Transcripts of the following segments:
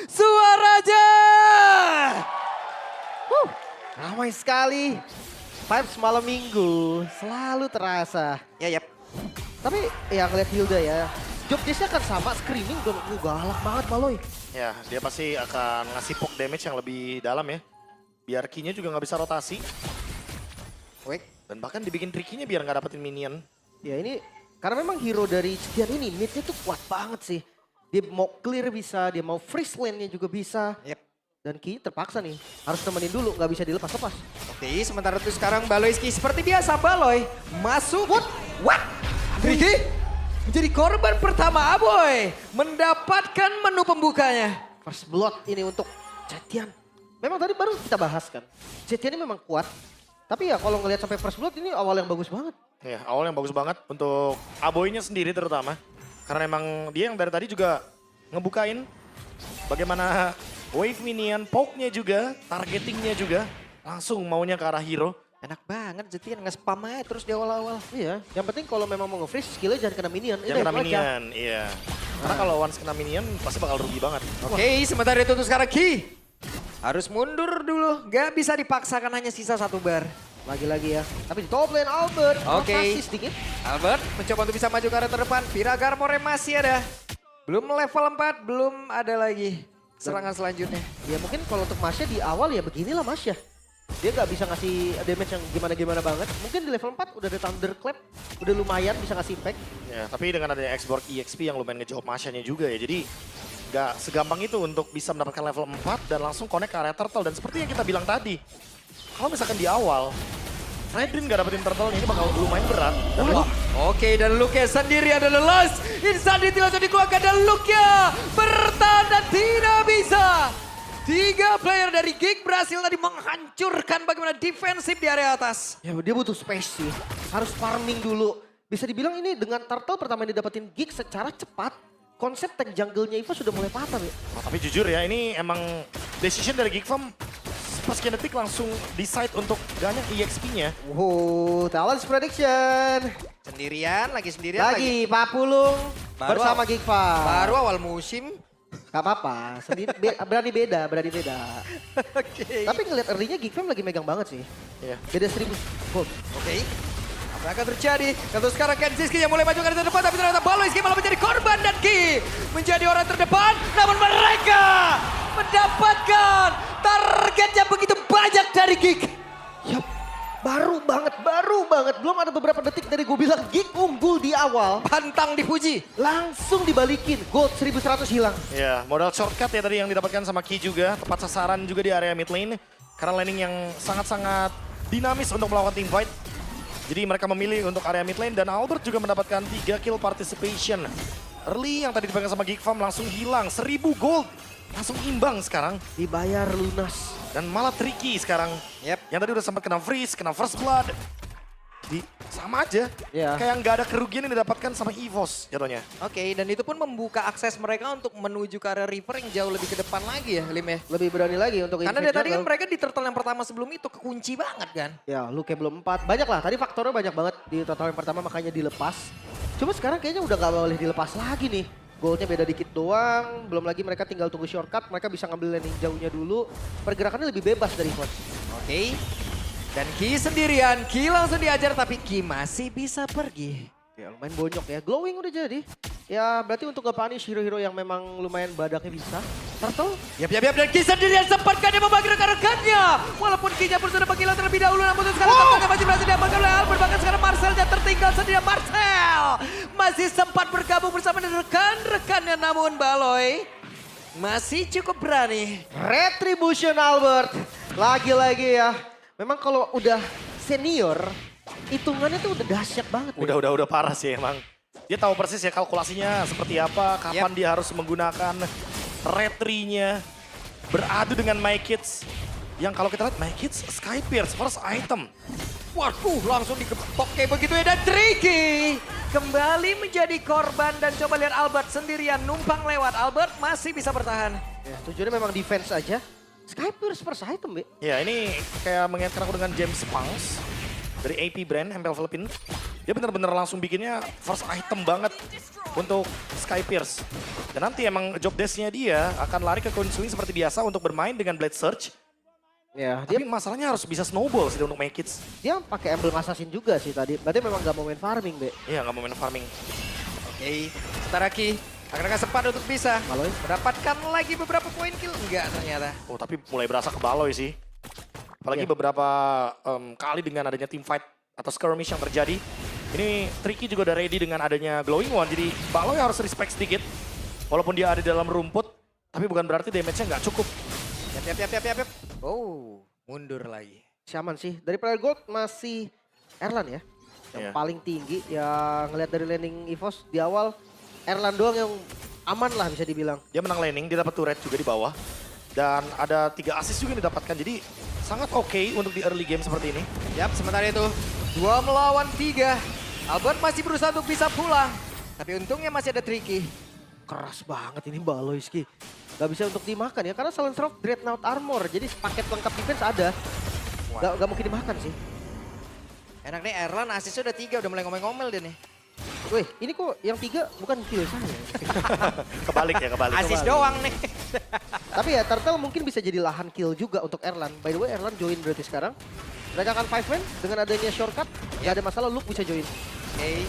Suaraja. Ramai sekali. Vibes malam minggu selalu terasa. Ya, Tapi ya ngeliat Hilda ya. Job desknya kan sama, screaming udah galak banget Baloy. Ya, dia pasti akan ngasih poke damage yang lebih dalam ya. Biar key-nya juga nggak bisa rotasi. Wait. Dan bahkan dibikin tricky-nya biar nggak dapetin minion. Ya ini karena memang hero dari Cetian ini mid-nya tuh kuat banget sih. Dia mau clear bisa, dia mau freeze lane-nya juga bisa. Yep. Dan Ki terpaksa nih harus temenin dulu, nggak bisa dilepas-lepas. Oke, sementara itu sekarang Baloy Ski seperti biasa Baloy masuk. What? Ricky menjadi korban pertama Aboy mendapatkan menu pembukanya. First blood ini untuk Cetian. Memang tadi baru kita bahas kan. Cetian ini memang kuat. Tapi ya kalau ngelihat sampai first blood ini awal yang bagus banget. Ya, awal yang bagus banget untuk Aboy-nya sendiri terutama. Karena emang dia yang dari tadi juga ngebukain bagaimana wave minion, poke-nya juga, targeting-nya juga. Langsung maunya ke arah hero. Enak banget Jetian nge-spam aja terus di awal-awal. Iya, yang penting kalau memang mau nge-freeze skillnya jangan kena minion. Jangan kena itu aja. minion, iya. Karena kalau once kena minion pasti bakal rugi banget. Oke, sementara itu untuk sekarang Ki harus mundur dulu. Gak bisa dipaksakan, hanya sisa 1 bar. Lagi-lagi ya. Tapi di top lane Albert. Oke. Rotasi sedikit. Albert mencoba untuk bisa maju ke arah terdepan. Vira Garmore masih ada. Belum level 4, belum ada lagi serangan selanjutnya. Ya mungkin kalau untuk Masya di awal ya beginilah Masya. Dia nggak bisa ngasih damage yang gimana-gimana banget. Mungkin di level 4 udah ada Thunderclap. Udah lumayan bisa ngasih impact. Ya, tapi dengan adanya Xborg EXP yang lumayan ngejawab Masya-nya juga ya. Jadi nggak segampang itu untuk bisa mendapatkan level 4 dan langsung connect ke area turtle. Dan seperti yang kita bilang tadi, kalau misalkan di awal, Fredrin nggak dapetin turtle ini bakal lumayan berat. Dan Oke, dan Luke sendiri adalah last. Insanity langsung dikeluarkan dan Luke bertahan dan tidak bisa. 3 player dari Geek berhasil tadi menghancurkan bagaimana defensif di area atas. Ya dia butuh space sih. Harus farming dulu. Bisa dibilang ini dengan turtle pertama yang didapetin Geek secara cepat. Konsep tank jungle-nya Iva sudah mulai patah ya. oh, tapi jujur ya, ini emang decision dari Geek Farm pas kinetic langsung decide untuk ganyang EXP-nya. Wow, Talents Prediction. Sendirian lagi. Lagi Pak Pulung Baru bersama Geekfa. Baru awal musim. Gak apa-apa, berani beda. Oke. Tapi ngeliat early-nya Geekfam lagi megang banget sih. Iya. Beda 1000 gold. Oke. Apa yang akan terjadi? Untuk sekarang Kenziski yang mulai maju ke arah terdepan, tapi ternyata Baloy Ski malah menjadi korban dan Ki menjadi orang terdepan. Namun mereka mendapatkan target yang begitu banyak dari Geek. Yup, baru banget. Belum ada beberapa detik dari gue bilang Geek unggul di awal. Pantang dipuji. Langsung dibalikin, gold 1100 hilang. Ya, modal shortcut ya tadi yang didapatkan sama Ki juga. Tepat sasaran juga di area mid lane. Karena laning yang sangat-sangat dinamis untuk melakukan team fight. Jadi mereka memilih untuk area mid lane dan Albert juga mendapatkan 3 kill participation. Early yang tadi dipegang sama Geek Farm langsung hilang, 1000 gold. Langsung imbang sekarang. Dibayar lunas. Dan malah tricky sekarang. Yep. Yang tadi udah sempat kena freeze, kena first blood. Sama aja. Ya. Kayak nggak ada kerugian yang didapatkan sama EVOS jatuhnya. Oke, dan itu pun membuka akses mereka untuk menuju ke area river yang jauh lebih ke depan lagi ya, Lim ya. Lebih berani lagi untuk Karena invade dari tadi kan jungle. mereka di turtle yang pertama sebelum itu kekunci banget kan. Ya, Luke belum 4. Banyak lah, tadi faktornya banyak banget di total yang pertama makanya dilepas. Cuma sekarang kayaknya udah gak boleh dilepas lagi nih. Goalnya beda dikit doang, belum lagi mereka tinggal tunggu shortcut, mereka bisa ngambil landing jauhnya dulu. Pergerakannya lebih bebas dari Vox. Oke. Dan Ki sendirian, Ki langsung diajar tapi Ki masih bisa pergi. Ya lumayan bonyok ya, glowing udah jadi. Ya berarti untuk nge-punish hero-hero yang memang lumayan badaknya bisa. Turtle? Yap, dan Ki sendirian sempatkan dia membagi rekan-rekannya. Walaupun Ki-nya pun sudah menghilang terlebih dahulu, namun sekarang tampaknya masih berhasil diamankan oleh Albert. Bahkan sekarang Marcelnya tertinggal sendirian. Marcel masih sempat bergabung bersama dengan rekan-rekannya, namun Baloy masih cukup berani. Retribution Albert. Lagi-lagi ya. Memang kalau udah senior, hitungannya tuh udah dahsyat banget. Udah parah sih emang. Dia tahu persis ya kalkulasinya seperti apa, kapan dia harus menggunakan retrinya. Beradu dengan My Kids. Yang kalau kita lihat My Kids, Sky Pierce first item. Waduh, langsung diketok kayak begitu ya. Dan Tricky kembali menjadi korban dan coba lihat Albert sendirian numpang lewat. Albert masih bisa bertahan. Ya, tujuannya memang defense aja. Skyper first item, Be. Ya ini kayak mengingatkan aku dengan James Punks dari AP brand Empel Philippines. Dia Dia bener-bener langsung bikinnya first item banget untuk Sky Pierce. Dan nanti emang job desk-nya dia akan lari ke Queen Swing seperti biasa untuk bermain dengan Blade Surge. Ya, Tapi masalahnya harus bisa snowball sih untuk make it. dia pakai emblem assassin juga sih tadi. Berarti memang gak mau main farming, Be. Iya nggak mau main farming. Oke, Staraki akan sempat untuk bisa Baloi. mendapatkan lagi beberapa poin kill. Enggak ternyata. Oh tapi mulai berasa kebaloi sih. Apalagi Iya. beberapa kali dengan adanya team fight atau skirmish yang terjadi. Ini Tricky juga udah ready dengan adanya Glowing One. Jadi Baloi harus respect sedikit. Walaupun dia ada di dalam rumput. Tapi bukan berarti damage-nya nggak cukup. Yap. Oh, mundur lagi. Siaman sih. Dari player gold masih Erlan ya. Yang Iya. paling tinggi. Yang ngeliat dari landing EVOS di awal. Erlan doang yang aman lah bisa dibilang. Dia menang laning, dia dapat turret juga di bawah. Dan ada 3 assist juga yang didapatkan. Jadi sangat oke untuk di early game seperti ini. Yap, sementara itu 2 melawan 3. Albert masih berusaha untuk bisa pulang. Tapi untungnya masih ada Tricky. Keras banget ini Baloyski. Gak bisa untuk dimakan ya. Karena Silence Rock Dreadnought Armor. Jadi paket lengkap defense ada. Gak mungkin dimakan sih. Enak nih, Erlan asisnya udah 3, udah mulai ngomel-ngomel dia nih. Wih, ini kok yang 3 bukan kill saya. Kebalik ya, kebalik. Asis doang nih. Tapi ya Turtle mungkin bisa jadi lahan kill juga untuk Erlan. By the way Erlan join berarti sekarang. Mereka akan 5 man dengan adanya shortcut. Gak ada masalah, Luke bisa join. Oke,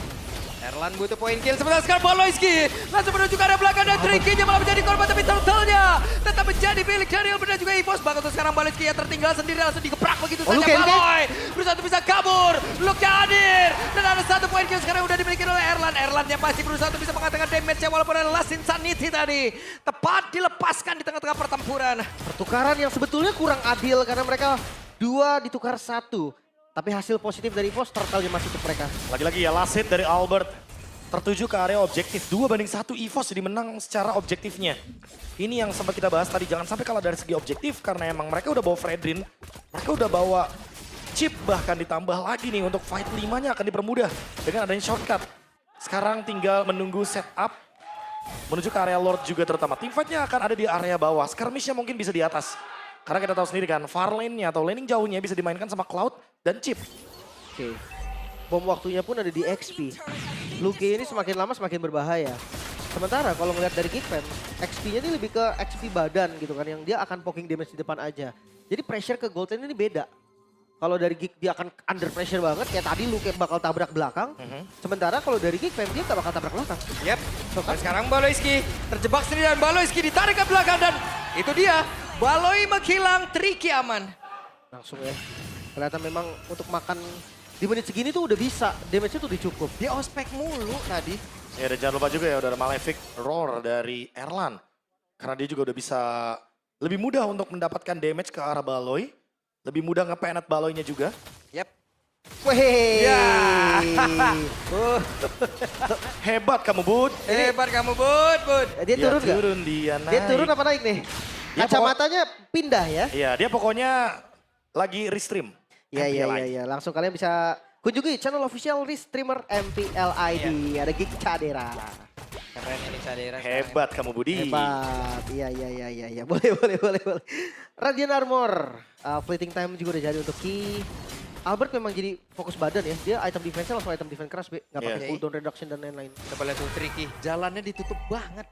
Erlan butuh poin kill. Sementara sekarang Baloyski langsung menuju ke arah belakang dan Tricky-nya malah menjadi korban. Tapi Turtle-nya tetap menjadi milik dari Albert dan juga EVOS. Bahkan untuk sekarang Baloyski yang tertinggal sendiri langsung dikeprak begitu saja. Luke, Baloy berusaha untuk bisa kabur. Luke hadir. Dan ada 1 poin kill sekarang udah dimiliki oleh Erlan. Erlan yang masih berusaha untuk bisa mengatakan damage-nya walaupun ada Last Insanity tadi. Tepat dilepaskan di tengah-tengah pertempuran. Pertukaran yang sebetulnya kurang adil karena mereka 2 ditukar 1. Tapi hasil positif dari EVOS, Turtle-nya masih untuk mereka. Lagi-lagi ya last hit dari Albert. Tertuju ke area objektif. 2-1 EVOS jadi menang secara objektifnya. Ini yang sempat kita bahas tadi. Jangan sampai kalah dari segi objektif karena emang mereka udah bawa Fredrin. Mereka udah bawa chip bahkan ditambah lagi nih untuk fight 5-nya akan dipermudah dengan adanya shortcut. Sekarang tinggal menunggu setup menuju ke area Lord juga terutama. Team fight-nya akan ada di area bawah. Skirmish-nya mungkin bisa di atas. Karena kita tahu sendiri kan, far lane-nya atau laning jauhnya bisa dimainkan sama Cloud dan Chip. Oke. Bom waktunya pun ada di XP. Luke ini semakin lama semakin berbahaya. Sementara kalau ngeliat dari Geekfam, XP-nya ini lebih ke XP badan gitu kan. Yang dia akan poking damage di depan aja. Jadi pressure ke Gold Lane ini beda. Kalau dari Geek dia akan under pressure banget. Kayak tadi Luke bakal tabrak belakang. Sementara kalau dari Geekfam dia gak bakal tabrak belakang. Yap. Dan sekarang Baloyski terjebak sendirian. Baloyski ditarik ke belakang dan itu dia. Baloi menghilang, Tricky aman. Langsung ya. Kelihatan memang untuk makan di menit segini tuh udah bisa. Damage-nya tuh udah cukup. Dia ospek mulu tadi. Ya dan jangan lupa juga ya udah ada Malefic Roar dari Erlan. Karena dia juga udah bisa lebih mudah untuk mendapatkan damage ke arah Baloi. Lebih mudah nge-penet Baloinya juga. Yap. Wih. Ya. Hebat kamu Bud. Hebat kamu Bud. Dia turun nggak? Turun dia naik. Dia turun apa naik nih? Dia Kacamatanya pindah ya? Iya dia pokoknya lagi restream. Iya. Langsung kalian bisa kunjungi channel official Restreamer MPLID. Ada Geek Cadera. Keren ini Cadera. Hebat kamu Budi. Hebat. Iya. Boleh. Radiant Armor. Fleeting time juga udah jadi untuk Ki. Albert memang jadi fokus badan ya. Dia item defense-nya langsung item defense keras, Be. Nggak pakai Iya. cooldown reduction dan lain-lain. Coba lihat tuh Tricky. Jalannya ditutup banget.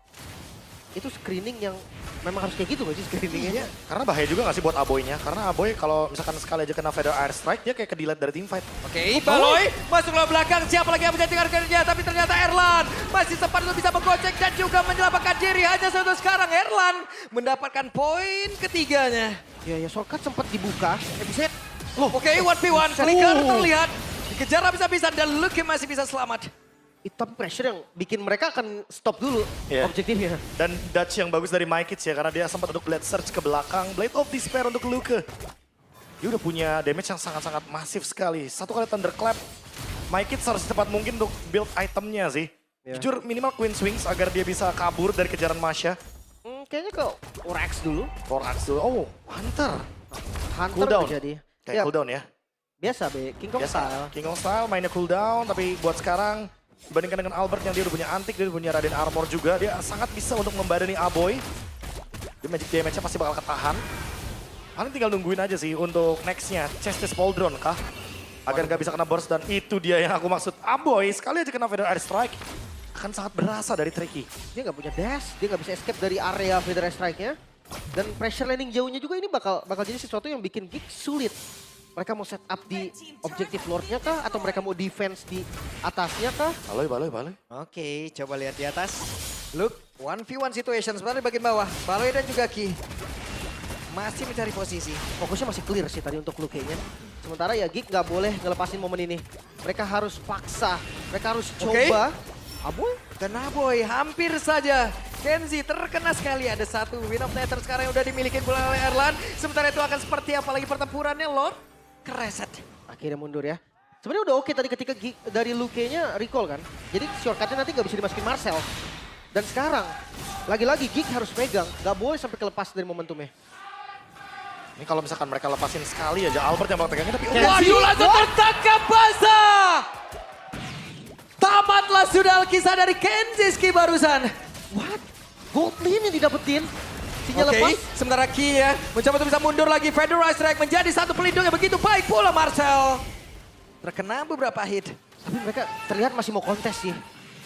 Itu screening yang memang harus kayak gitu gak sih screeningnya? Karena bahaya juga gak sih buat Aboynya? Karena Aboy kalau misalkan sekali aja kena Feather Air Strike, dia kayak ke-delete dari team fight. Oke, Baloi masuk ke belakang. Siapa lagi yang menjadi targetnya? Tapi ternyata Erlan masih sempat untuk bisa menggocek dan juga menyelamatkan diri. Hanya satu sekarang Erlan mendapatkan poin ketiganya. Ya, shortcut sempat dibuka. Buset. Oke, 1v1. Flicker terlihat. Dikejar habis-habisan dan Luke masih bisa selamat. Itu pressure yang bikin mereka akan stop dulu Iya. objektifnya. Dan dodge yang bagus dari Mykits ya, karena dia sempat untuk Blade Surge ke belakang. Blade of Despair untuk Luke. Dia udah punya damage yang sangat-sangat masif sekali. 1 kali Thunderclap, Mykits harus secepat mungkin untuk build itemnya sih. Iya. Jujur minimal Queen Swings agar dia bisa kabur dari kejaran Masha. Kayaknya ke Orax dulu. Thorax dulu. Oh, Hunter. Hunter Cooldown. jadi. Kayak Ya, cooldown ya. biasa Be, King Kong style. King of Style mainnya cooldown, tapi buat sekarang dibandingkan dengan Albert yang dia udah punya antik, dia udah punya Raden Armor juga, dia sangat bisa untuk membadani Aboy. Dia magic damage-nya pasti bakal ketahan. Paling tinggal nungguin aja sih untuk next-nya, Chestis Pauldron kah? agar nggak bisa kena burst dan itu dia yang aku maksud. Aboy sekali aja kena Feather Air Strike akan sangat berasa dari Tricky. Dia nggak punya dash, dia nggak bisa escape dari area Feather Strike-nya. Dan pressure landing jauhnya juga ini bakal jadi sesuatu yang bikin Geek sulit. Mereka mau set up di objektif Lord-nya kah? Atau mereka mau defense di atasnya kah? Baloy. Oke, coba lihat di atas. Look, 1v1 situation sebenarnya di bagian bawah. Baloy dan juga Ki masih mencari posisi. Fokusnya masih clear sih tadi untuk Luke-nya. Sementara ya Geek nggak boleh ngelepasin momen ini. Mereka harus paksa, mereka harus coba. Aboy? Kena boy, hampir saja. Kenzie terkena sekali. Ada satu Win of Nether sekarang yang udah dimiliki bola oleh Erlan. Sementara itu akan seperti apa lagi pertempurannya, Lord? Kereset. Akhirnya mundur ya. Sebenarnya udah oke tadi ketika Geek dari Luke-nya recall kan. Jadi shortcutnya nanti nggak bisa dimasukin Marcel. Dan sekarang, lagi-lagi Geek harus pegang. Nggak boleh sampai kelepas dari momentumnya. Ini kalau misalkan mereka lepasin sekali aja Albert yang bakal pegangnya tapi Waduh, langsung tertangkap basah. Tamatlah sudah kisah dari Kenzie barusan. What? Gold lane yang didapetin. Sinyal Oke, lepas. sementara Ki ya mencoba untuk bisa mundur lagi. Feather Strike menjadi satu pelindung yang begitu baik pula Marcel. Terkena beberapa hit. Tapi mereka terlihat masih mau kontes sih.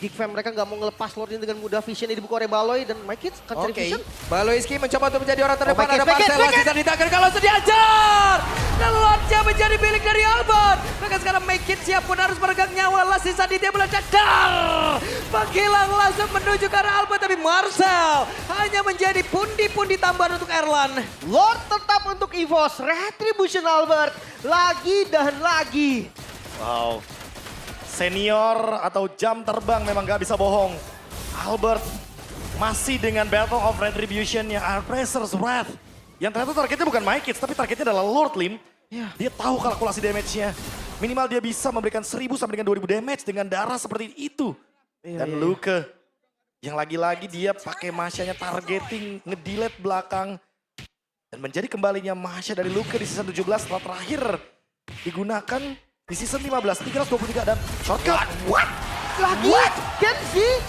Geek Fam mereka nggak mau ngelepas Lord ini dengan mudah. Vision yang dibuka oleh Baloy dan My Kids akan cari Oke, Vision. Baloyski mencoba untuk menjadi orang terdepan. Make it, Ada make it, Marcel make masih it. bisa ditaker kalau diajar. Dan Lordnya menjadi milik dari Albert. Maka sekarang Make It siap pun harus meregang nyawa. Last sisa di dia meledak. Dar. Menghilang langsung menuju ke arah Albert. Tapi Marcel hanya menjadi pundi-pundi tambahan untuk Erlan. Lord tetap untuk EVOS. Retribution Albert. Lagi dan lagi. wow. Senior atau jam terbang memang gak bisa bohong. Albert masih dengan Battle of Retribution-nya, Arpreser's Wrath. Yang ternyata targetnya bukan My Kids, tapi targetnya adalah Lord Lim. Dia tahu kalkulasi damage-nya. Minimal dia bisa memberikan 1000 sampai dengan 2000 damage dengan darah seperti itu. Dan Luke, yang lagi-lagi dia pakai Masya-nya targeting, ngedelete belakang. Dan menjadi kembalinya Masya dari Luke di season 17 setelah terakhir digunakan di season 15, 323 dan shortcut. What? Lagi. What?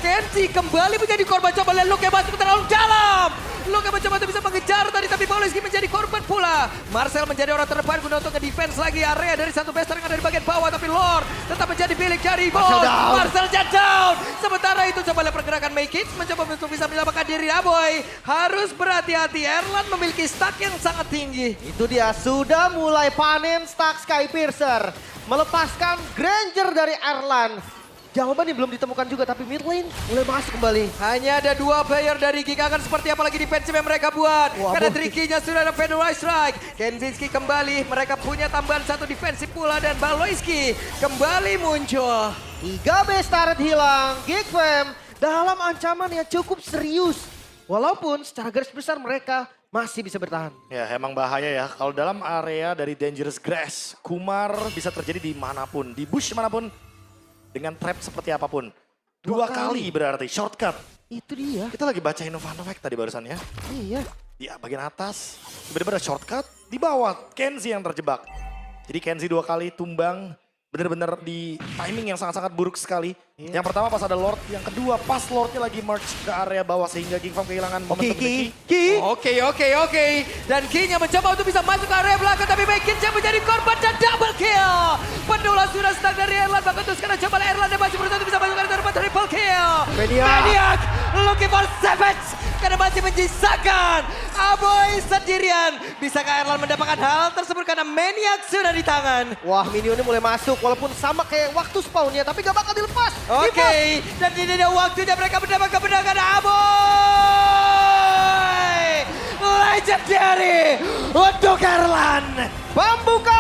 Kenzie. Kembali menjadi korban. Coba lihat Luke masuk terlalu dalam. Luke mencoba untuk bisa mengejar tadi, tapi Baloyski menjadi korban pula. Marcel menjadi orang terdepan guna untuk nge-defense lagi area dari satu base yang ada di bagian bawah. Tapi Lord tetap menjadi milik dari Boss. Marcel down. Sementara itu coba lihat pergerakan Make It. Mencoba untuk bisa menyelamatkan diri Aboy. Harus berhati-hati. Erlan memiliki stack yang sangat tinggi. Itu dia sudah mulai panen stack Skypiercer. Melepaskan Granger dari Erlan. Jawabannya belum ditemukan juga, tapi mid lane mulai masuk kembali. Hanya ada 2 player dari Geek akan seperti apa lagi defensif yang mereka buat. Wah, karena boh. Tricky-nya sudah ada Feather Strike. Kenzie kembali, mereka punya tambahan 1 defensif pula dan Baloyski kembali muncul. 3 base turret hilang, Geek Fam dalam ancaman yang cukup serius. Walaupun secara garis besar mereka masih bisa bertahan. Ya emang bahaya ya, kalau dalam area dari Dangerous Grass, Kumar bisa terjadi di manapun, di bush manapun, dengan trap seperti apapun. 2 kali berarti, shortcut. Itu dia. Kita lagi bacain Novanovac tadi barusan ya. Iya. Di bagian atas, tiba-tiba ada shortcut, di bawah Kenzie yang terjebak. Jadi Kenzie 2 kali tumbang, bener-bener di timing yang sangat-sangat buruk sekali. Yang pertama pas ada Lord, yang kedua pas Lordnya lagi merge ke area bawah sehingga Geek Fam kehilangan momentum Ki. Oke. Dan Ki-nya mencoba untuk bisa masuk ke area belakang, tapi Make It menjadi korban dan double kill. Penulas sudah stuck dari Erlan, bahkan terus sekarang coba Erlan yang masih berusaha untuk bisa masuk ke area triple kill. Maniac looking for savage. Karena masih menyisakan Aboy sendirian. Bisakah Erlan mendapatkan hal tersebut karena Maniac sudah di tangan? Wah, minionnya mulai masuk walaupun sama kayak waktu spawnnya, tapi gak bakal dilepas. Oke, dan ini ada waktunya mereka mendapatkan kemenangan Aboy. Legendary untuk Erlan. Pembuka